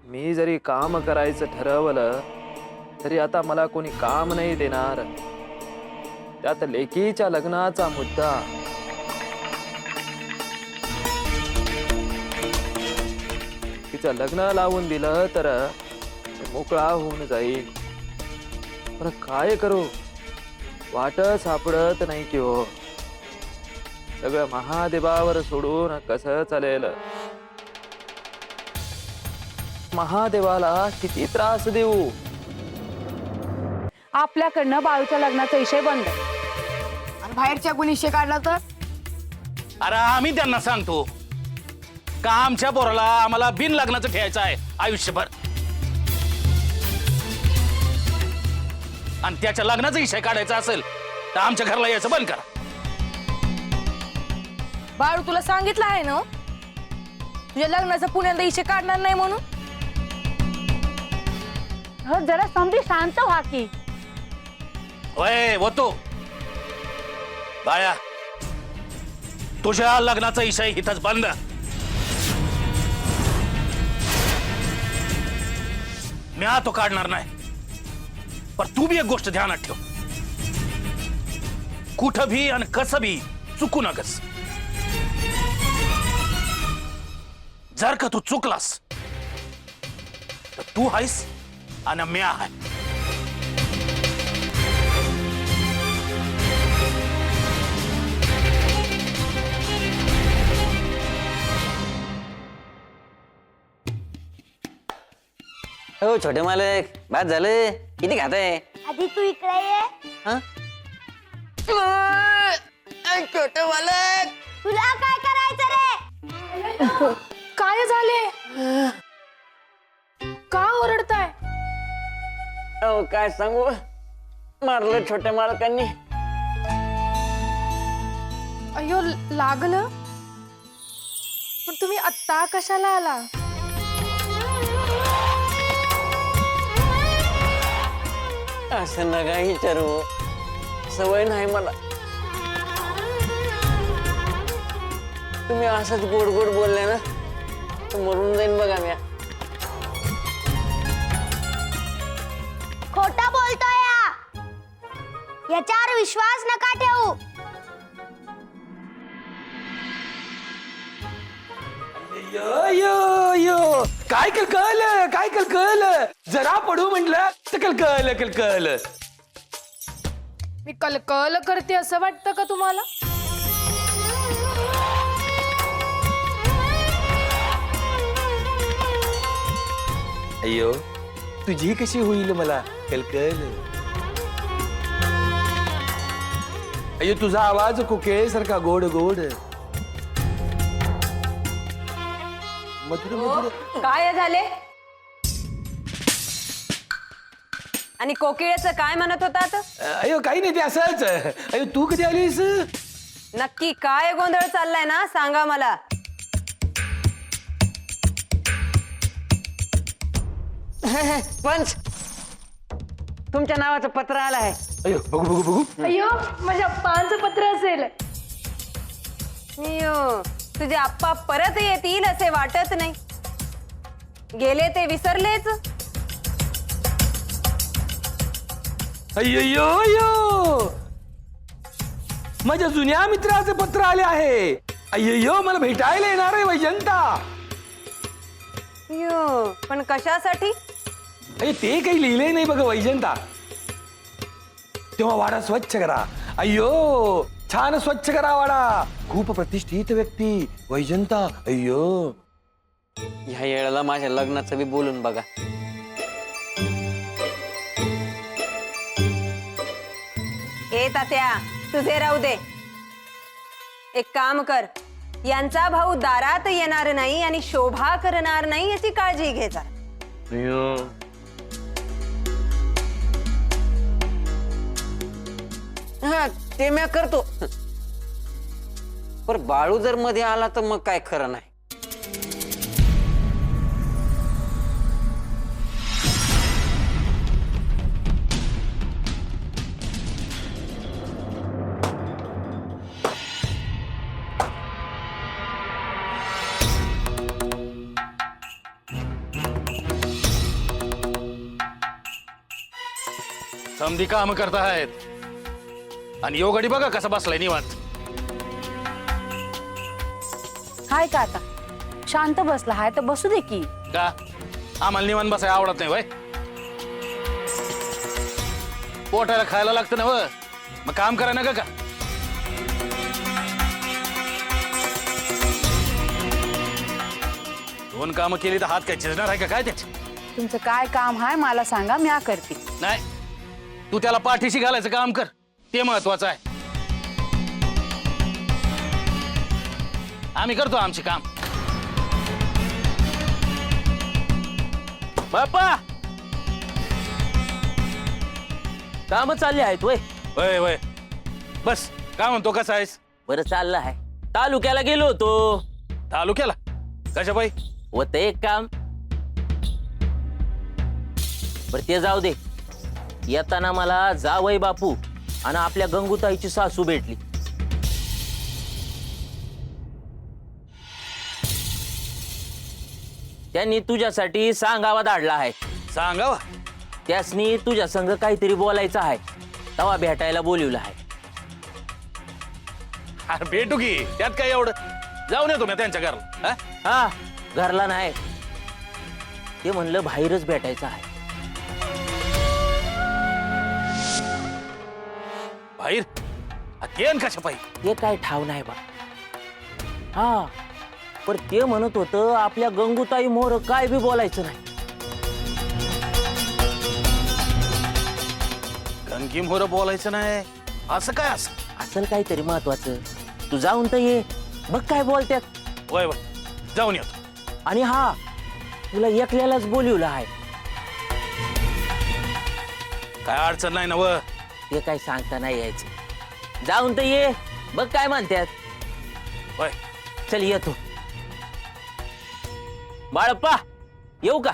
मी जरी काम करायचं ठरवलं तरी आता मला कोणी काम नाही देणार. त्यात लेकीच्या लग्नाचा मुद्दा. तिचं लग्न लावून दिलं तर मी मोकळा होऊन जाईल. पण काय करू, वाट सापडत नाही की हो. सगळं महादेवावर सोडून कसं चालेल. महादेवाला किती त्रास देऊ. आपल्याकडनं बाळूच्या लग्नाचा विषय बंद आणि बाहेरच्या कोणी विषय काढला तर अरे आम्ही त्यांना सांगतो का आमच्या पोराला आम्हाला बिन लग्नाचं ठेवायचं आहे आयुष्यभर, आणि त्याच्या लग्नाचा विषय काढायचा असेल तर आमच्या घरला यायचं बंद करा. बाळू तुला सांगितलं आहे ना तुझ्या लग्नाचा पुण्याला विषय काढणार नाही म्हणून. हो जरा समधी शांत व्हा की. होय होतो बाया, तुझ्या लग्नाचा विषय इथंच बंद. मी तो काढणार नाही. पण तू बी एक गोष्ट ध्यानात ठेव, कुठं भी आणि कसं भी चुकू नकस. जर का तू चुकलास तर तू आहेस आणि मी आहे. हो छोटे मालक, बाद झालं. किती खाताय? आधी तू इकडे ये. हं? छोट मालक तुला काय करायचं रे? काय झाले का ओरडताय? अहो काय सांगू, मारलं छोट्या मालकांनी. अयो लागलं. पण तुम्ही आत्ता कशाला आला? असं नका विचारू, सवय नाही मला. तुम्ही असंच गोड गोड बोलले ना तर मरून जाईन बघा मी. खोटा बोलतोय याच्यावर विश्वास नका ठेवू. यो काय कळलं, काय कळलं. जरा पडू म्हटलं तर कळलं. मी कलकल करते असं वाटतं का तुम्हाला? अय्यो तुझी कशी होईल मला कलकल. अय्यो तुझा आवाज कुकेसारखा गोड गोड मधुर मधुर. काय झाले? आणि कोकिळेचं काय म्हणत होतात? अय्यो काही नाही, ते असंच. अय्यो तू कधी आलीस? नक्की काय गोंधळ चाललाय ना सांगा मला. पंच, तुमच्या नावाचं पत्र आलं आहे. अय्यो बघू. अयो माझ्या पांच पत्र असेल. अय्यो, तुझे आप्पा परत येतील असे वाटत नाही. गेले ते विसरलेच. अय्यो माझ्या जुन्या मित्राचे पत्र आले आहे. अय्यो मला भेटायला येणार आहे वैजंता. अय्यो, पण कशासाठी? अरे ते काही लिहिले नाही बघ वैजंता. तेव्हा वाडा स्वच्छ करा. अय्यो छान स्वच्छ करा वाडा. खूप प्रतिष्ठित व्यक्ती वैजंता. अय्यो ह्या येळेला माझ्या लग्नाचं बी बोलून बघा. ए तात्या, तुझे राहू दे. एक काम कर, यांचा भाऊ दारात येणार नाही आणि शोभा करणार नाही याची काळजी घे जरा. हा ते मी करतो. पण बाळू जर मध्ये आला तर मग काय खरं नाही. समधी काम करतायत आणि यो गडी बघा कसा बसलाय निवांत. हाय का आता शांत बसला हाय तर बसू दे की. का आम्हाला निवांत बसाय आवडत नाही वय? पोटाला खायला लागतं ना व, मग काम करा नका का? दोन कामं केली तर हात काय चिरणार आहे का काय त्याचे? तुमचं काय काम हाय मला सांगा, मी करते. नाही, तू त्याला पाठीशी घालायचं काम कर, ते महत्वाचं आहे. आम्ही करतो आमचे काम. बाप्पा काम चालली आहेत वय. वय वय बस. काय म्हणतो, कसा आहेस? बरं चाललं आहे. तालुक्याला गेलो होतो. तालुक्याला कशा बाई? होतं एक काम. बर ते जाऊ दे. येताना मला जावई बापू आणि आपल्या गंगूताईची सासू भेटली. त्यांनी तुझ्यासाठी सांगावा धाडला आहे. सांगावा. त्यासनी तुझ्या संग काहीतरी बोलायचं आहे, तवा भेटायला बोलवलं आहे. अरे भेटू की, त्यात काय एवढं. जाऊन येतो मी त्यांच्या घरला. हा घरला नाही, ते म्हणलं बाहेरच भेटायचं आहे. बाहेर अध्ययन कशा पाहिजे? ते काय ठाव नाही बा. हा पण ते म्हणत होतं आपल्या गंगूताई मोर काय बी बोलायचं नाही. गंगी मोर बोलायचं नाही असं काय? असं असेल काहीतरी महत्वाचं. तू जाऊन तर ये, बघ काय बोलतात. वय वय जाऊन येतो. आणि हा तुला एकल्यालाच बोलवलं आहे. काय अडचण नाही ना व? ते काय सांगता नाही यायचं. जाऊन तर ये, बघ काय म्हणतात. वय चल येतो. बाळप्पा येऊ का?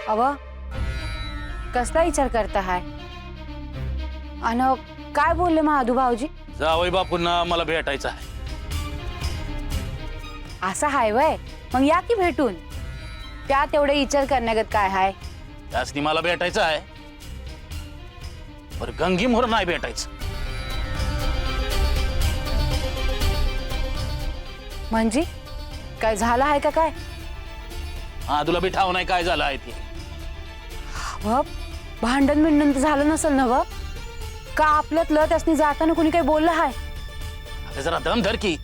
अव कसला विचार करता हाय? अन काय बोलले महादू भाऊजी? जावई बापूंना मला भेटायचं आहे. असं हाय वय? मग या की भेटून. त्यात एवढे विचार करण्यागत काय हाय? त्यासनी मला भेटायचं आहे, पण गंगी मोर नाही भेटायचं. म्हणजे काय झालं आहे का काय? हा तुला बी ठाव नाही काय झालं आहे ते. व भांडण बिंडण तर झालं नसेल ना व? का आपल्यातलं त्यासनी जाताना कुणी काही बोललं हाय? आता जरा दम धर की,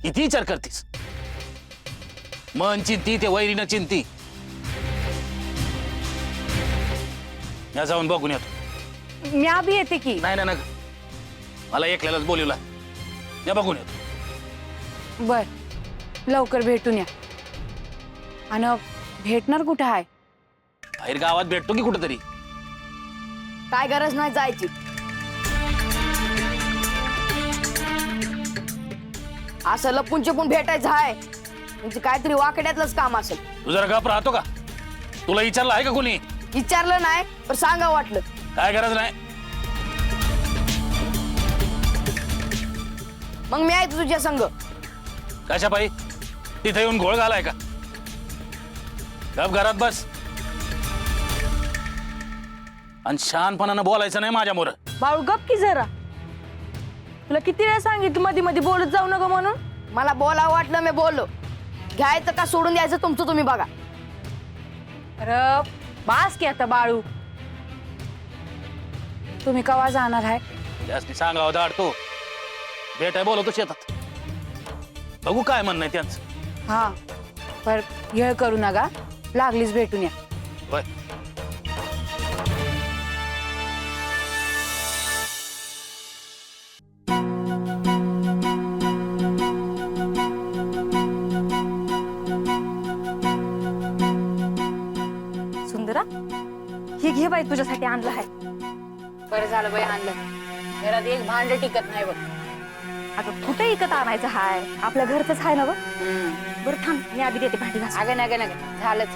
किती विचार करतीस? मन चिंती ते वैरीनं चिंती. या जाऊन बघून येतो. म्या बी येते की. नाही ना मला एकल्यालाच बोलवला. या बघून येतो. बर लवकर भेटून या. आणि भेटणार कुठं आहे? बाहेर गावात भेटतो की कुठंतरी. काय गरज नाही जायची. असं लपून चिपून भेटायचं आहे म्हणजे काहीतरी वाकड्यातलंच काम असेल. तू जरा गप राहतो का? तुला विचारलं आहे का कोणी? विचारलं नाही पण सांगा वाटलं. काय गरज नाही. मग मी आहे तुझ्या संग. कशा पायी? तिथे येऊन घोळ घालाय का? गप घरात बस आणि शानपणानं बोलायचं नाही माझ्या मोर. बाळू गप की जरा. तुला किती वेळा सांगितलं मध्ये मध्ये बोलत जाऊ नका म्हणून. मला बोलावं वाटलं मी बोललो. घ्यायचं का सोडून द्यायचं तुमचं तुम्ही बघा. अरे बास की आता बाळू. तुम्ही कवा जाणार आहे? त्यासनी सांगावं दाडतो. भेटाय बोलवतो शेतात. बघू काय म्हणणं आहे त्यांचं. हा पर येळ करू नका, लागलीच भेटून या. होय. सुंदरा हे घे बाई तुझ्यासाठी आणलं आहे. बरं झालं बाई आणलं. घरात एक भांड टिकत नाही बघ. अगं कुठे इकत आणायचं हाय, आपल्या घरचंच हाय ना गं. बरं थांब, मी आधी देते भांडी घास. अगं नग नग झालंच.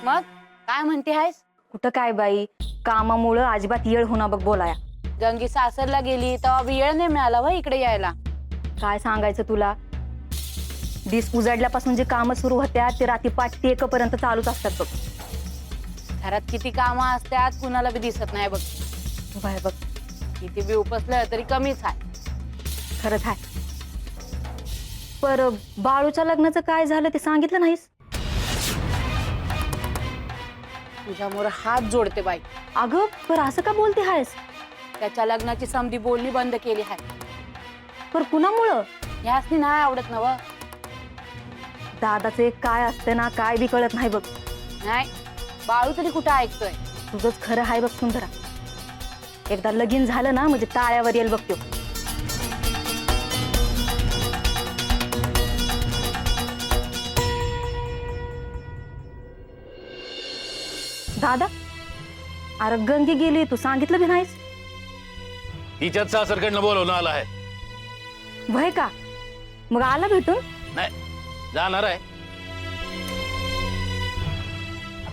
मग काय म्हणते हायस? कुठं काय बाई, कामामुळं अजिबात येळ होणार बघ बोलाया. गंगी सासरला गेली तेव्हा वेळ नाही मिळाला व इकडे यायला. काय सांगायचं तुला, दिस उजाडल्यापासून जे कामं सुरू होत्या ते रात्री 5 ते 1 पर्यंत चालूच असतात बघ. घरात किती कामं असतात कुणाला बी दिसत नाही बघ. बाय बघ, किती बी उपसलं तरी कमीच आहे. खरंच आहे. पर बाळूच्या लग्नाचं काय झालं ते सांगितलं नाहीस? तुझ्यामुळे हात जोडते बाई. अगं पर असं का बोलते हायस? त्याच्या लग्नाची समधी बोलणी बंद केली आहे. पर कुणामुळं? ह्यासनी नाही आवडत ना व. दादाचं एक काय असतं ना, काय बी कळत नाही बघ. नाही बाळू तरी कुठं ऐकतोय. तुझंच खरं आहे बघ सुंदरा. एकदा लगीन झालं ना म्हणजे टाळ्यावर येईल बघतो. दादा, अरे गंगी गेली, तू सांगितलं बी नाहीस. तिच्याच सासरकडनं बोलवणं आलं आहे. भय का? मग आला भेटून? नाही जाणार आहे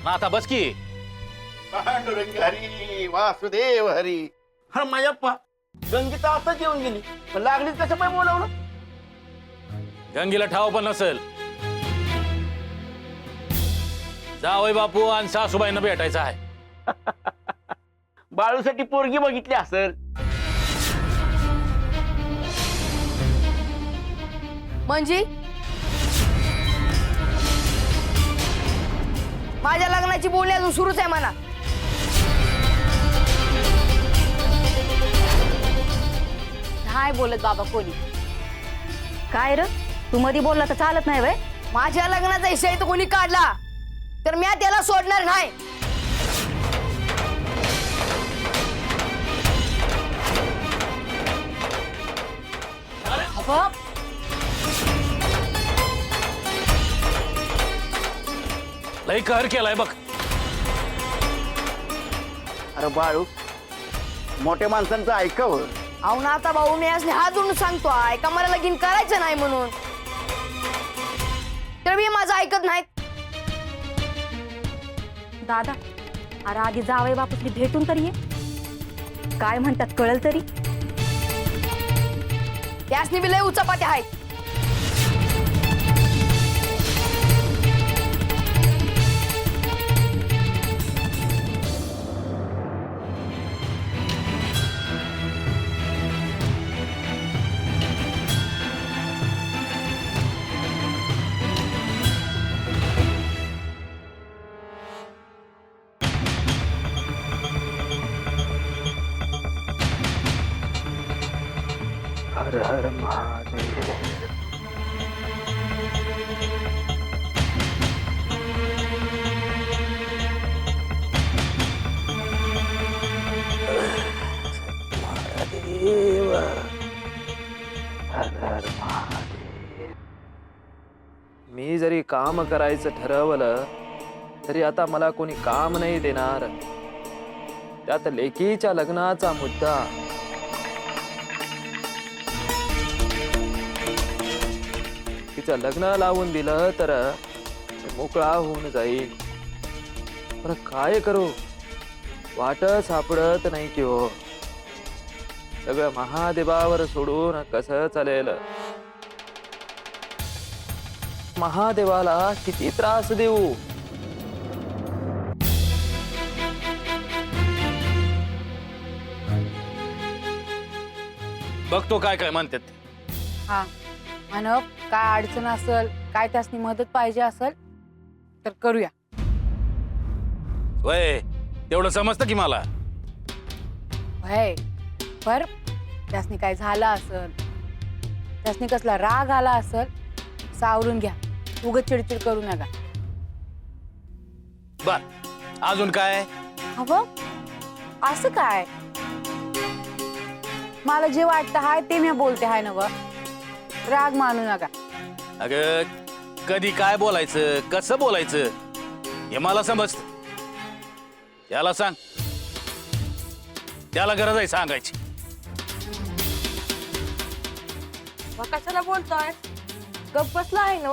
ना. आता बस की. पांडुरंग हरी वासुदेव हरी. हा मायप्पा, गंगीता आताच येऊन गेली, पण लागलीच कसं काय बोलावलं? गंगीला ठाव पण नसेल. जावई बापू आणि सासूबाईंना भेटायचं आहे. बाळूसाठी पोरगी बघितली असेल. म्हणजे माझ्या लग्नाची बोलणी अजून सुरूच आहे म्हणा. नाही बोलत बाबा कोणी. काय र, तू मध्ये बोलला तर चालत नाही वय? माझ्या लग्नाचा विषय तर कोणी काढला तर मी त्याला सोडणार नाही. अबा, लई कहर केलाय बघ. अरे बाळू, मोठ्या माणसांचं ऐकावं. अहो ना आता भाऊ मी असले हात जोडून सांगतोय का मला लगीन करायचं नाही म्हणून, तर मी माझं ऐकत नाहीत. दादा, अरे आधी जावई बापूसली भेटून तरी ये. काय म्हणतात कळल तरी. त्यासनी बी लय उचापात्या आहेत. हर हर महादेव. महादेव, हर हर महादेव. मी जरी काम करायचं ठरवलं तरी आता मला कोणी काम नाही देणार. त्यात लेकीच्या लग्नाचा मुद्दा. तिचं लग्न लावून दिलं तर मोकळा होऊन जाईल. पण काय करू, वाट सापडत नाही की हो. सगळं महादेवावर सोडून कसं चालेल. महादेवाला किती त्रास देऊ. बघतो काय काय म्हणतात ते. हा मानव, काय अडचण असेल, काय त्यासनी मदत पाहिजे असेल तर करूया. वय तेवढं समजतं की मला. भय पर त्यासनी काय झालं असेल, त्यासनी कसला राग आला असेल, सावरून घ्या. उगाच चिडचिड करू नका. बर अजून काय? हवं असं काय, मला जे वाटतं हाय ते मी बोलते हाय ना. राग मानू नका. अगं कधी काय बोलायचं, कसं बोलायचं हे मला समजत. त्याला सांग, त्याला गरज आहे सांगायची. मग कशाला बोलतोय गप बसला आहे ना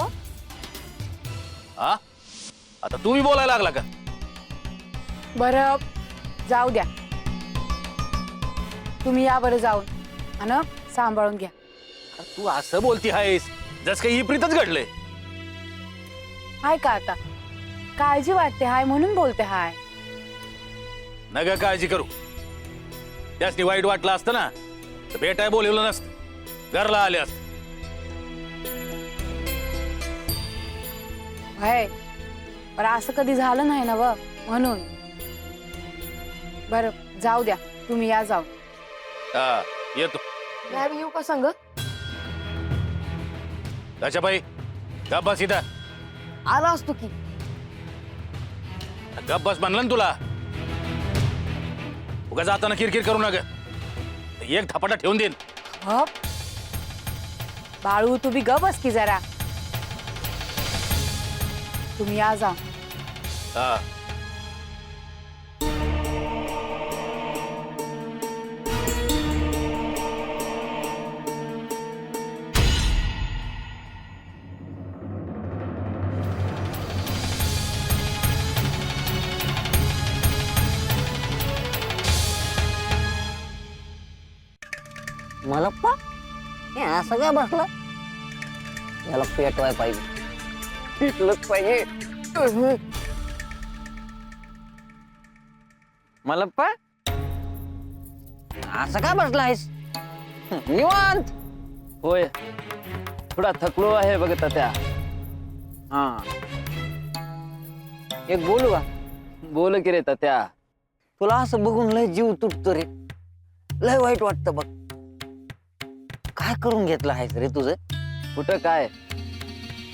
हा आता तुम्ही बोलायला लागला का? बरं जाऊ द्या, तुम्ही या बरं जाऊन आणि सांभाळून घ्या. अरे तू असं बोलती आहेस जस काही इप्रीतच घडलंय. हाय का आता काळजी वाटते हाय म्हणून बोलते हाय. नका काळजी करू. त्यासनी वाईट वाटलं असतं ना तर भेटाय बोलवलं नसतं, घरला आले असते. हाय पण असं कधी झालं नाही ना व म्हणून. बरं जाऊ द्या, तुम्ही या जाऊ. हा येतो. मॅम येऊ का संग? दशाबाई गप बस इथं. आला असतो की. गप बस म्हणलं ना तुला. उगा जाताना किरकिर करू नका. एक थपाटा ठेवून देईन. हप बाळू तुम्ही ग बस की जरा. तुम्ही या जा. हा मलप्पा हे असं काय बसला? याला पेटवाय पाहिजे, पिटलंच पाहिजे. मलप्पा असं काय बसला आहेस? निवांत. होय थोडा थकलो आहे बघ तात्या. हा एक बोलू का? बोल की रे तात्या. तुला असं बघून लय जीव तुटतो रे, लय वाईट वाटतं बघ. काय करून घेतलं आहेस रे तुझं? कुठं काय,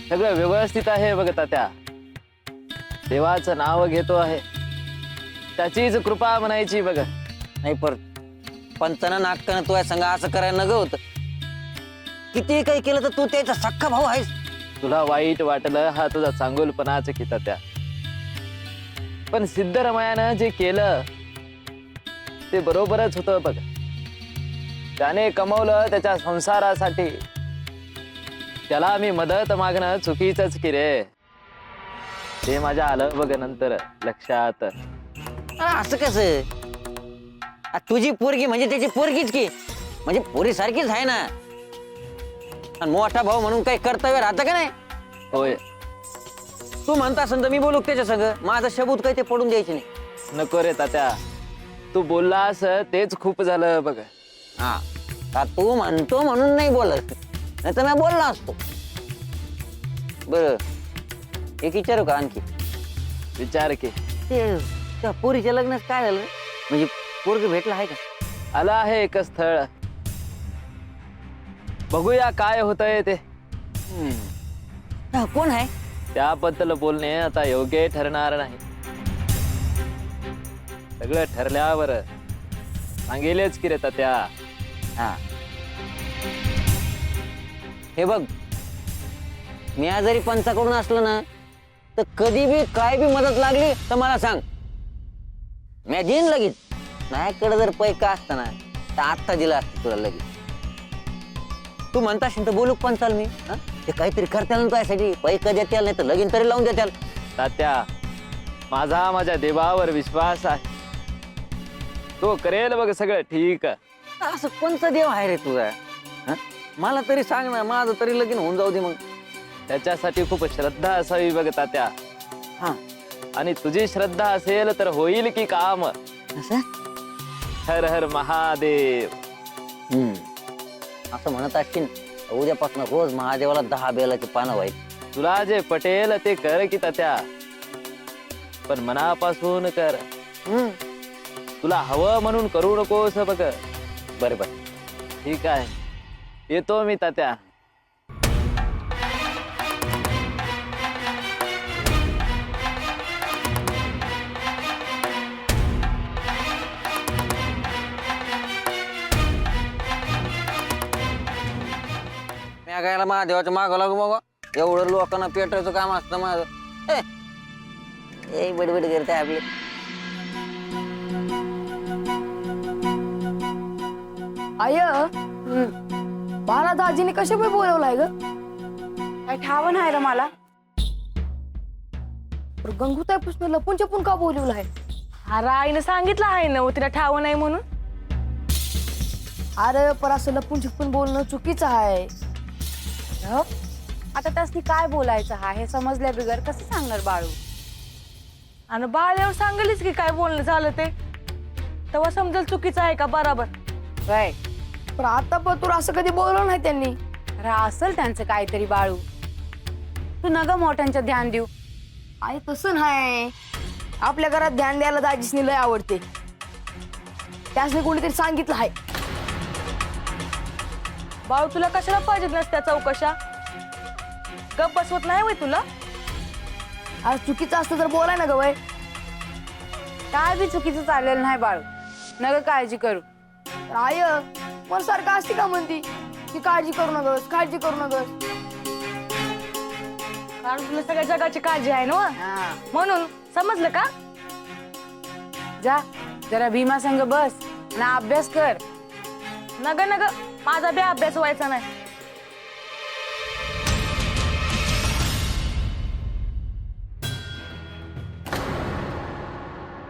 सगळं व्यवस्थित आहे बघ तात्या. देवाचं नाव घेतो आहे, त्याचीच कृपा म्हणायची बघ. नाही परत पंचानं नाटकानं तुझ्या संग असं करायला नग होत. किती काही केलं तर तू त्याचा सख्खा भाऊ आहेस. तुला वाईट वाटलं हा तुझा चांगुलपणाच की तात्या. पण सिद्धरमयानं जे केलं ते बरोबरच होतं बघ. त्याने कमवलं त्याच्या संसारासाठी, त्याला मी मदत मागणं चुकीचंच की रे. ते माझ्या आलं बघ नंतर लक्षात. असं कसं? तुझी पोरगी म्हणजे त्याची पोरगीच की, म्हणजे पोरी सारखीच आहे ना. आणि मोठा भाऊ म्हणून काही कर्तव्य राहतं का नाही? होय तू म्हणता असेल तर मी बोलू का त्याच्या संग? माझं सबूत काही ते पडून द्यायचे नाही. नको रे तात्या, तू बोललास तेच खूप झालं बघ. हा का तू म्हणतो म्हणून नाही बोलत, नाही तर मी बोललो असतो. बर एक विचारू का आणखी? विचार की. ते त्या पोरीच्या लग्नात काय झालं? म्हणजे पोरग भेटला आहे का? आलं आहे एक स्थळ, बघूया काय होतंय ते. हा, कोण आहे? त्याबद्दल बोलणे आता योग्य ठरणार नाही. सगळं ठरल्यावर सांगेलच की रे तात्या. हा हे बघ, मी जरी पंचाकडून असलो ना तर कधी बी काय बी मदत लागली तर मला सांग, मी देईन लगेच. माझ्याकडे जर पैका असता ना तर आत्ता दिला असतं तुला लगेच. तू म्हणता असेल तर बोलू पंचाल मी. ते काहीतरी करताल ना तुझ्यासाठी, पैका देत्याल नाही तर लगीन तरी लावून देत्याल. तात्या माझ्या देवावर विश्वास आहे, तो करेल बघ सगळं ठीक. असं कोणता देव आहे रे तुझा? मला तरी सांग ना, माझं तरी लगीन होऊन जाऊ दे मग. त्याच्यासाठी खूप श्रद्धा असावी बघ तात्या. हा आणि तुझी श्रद्धा असेल तर होईल की काम. असं हर हर महादेव. असं म्हणत असशील उद्यापासून रोज महादेवाला 10 बेलाची पानं व्हायची. तुला जे पटेल ते कर की तात्या, पण मनापासून कर. तुला हवं म्हणून करू नकोस बघ. बरं बरं ठीक आहे, येतो मी तात्या. मी गायला महादेवाच्या मागं लागू बघा. एवढं लोकांना पेटायचं काम असतं माझं. ए बडबड करते आपले. आय मला दाजीने कशा पण बोलवलाय ग? काय ठाव नाही रे मला. गंगूताई पुष्ण लपून छपून का बोलवलाय? अरे आईने सांगितलं आहे ना तिला ठाव नाही म्हणून. अरे पर असं लपून छपून बोलणं चुकीचं आहे. आता त्यासनी काय बोलायचं हा हे समजल्या बिगर कसं सांगणार बाळू? आणि बाळ्यावर सांगेलच की काय बोलणं झालं ते, तेव्हा समजेल चुकीचं आहे का बरोबर. काय पण आता पण तुला असं कधी बोलवलं नाही त्यांनी. अरे असेल त्यांचं काहीतरी बाळू. तू नग मोठ्यांच्या ध्यान देऊ. आई तसं नाही, आपल्या घरात ध्यान द्यायला दाजीसनी लय आवडते. त्यासनी कोणीतरी सांगितलं आहे. बाळू तुला कशाला पाहिजेत नसत्या चौकशा? गप बसवत नाही वय तुला? आज चुकीचं असतं तर बोलाय ना ग वय. काय बी चुकीचं चाललेलं नाही बाळू. नग काळजी करू. तर आय मला सारखं असते का म्हणती की काळजी करू नकोस, काळजी करू नकोस. कारण तुला सगळ्या जगाची काळजी आहे ना हा. म्हणून. समजलं का? जा जरा भीमा संग बस ना अभ्यास कर. नग नग माझा बी अभ्यास व्हायचा नाही.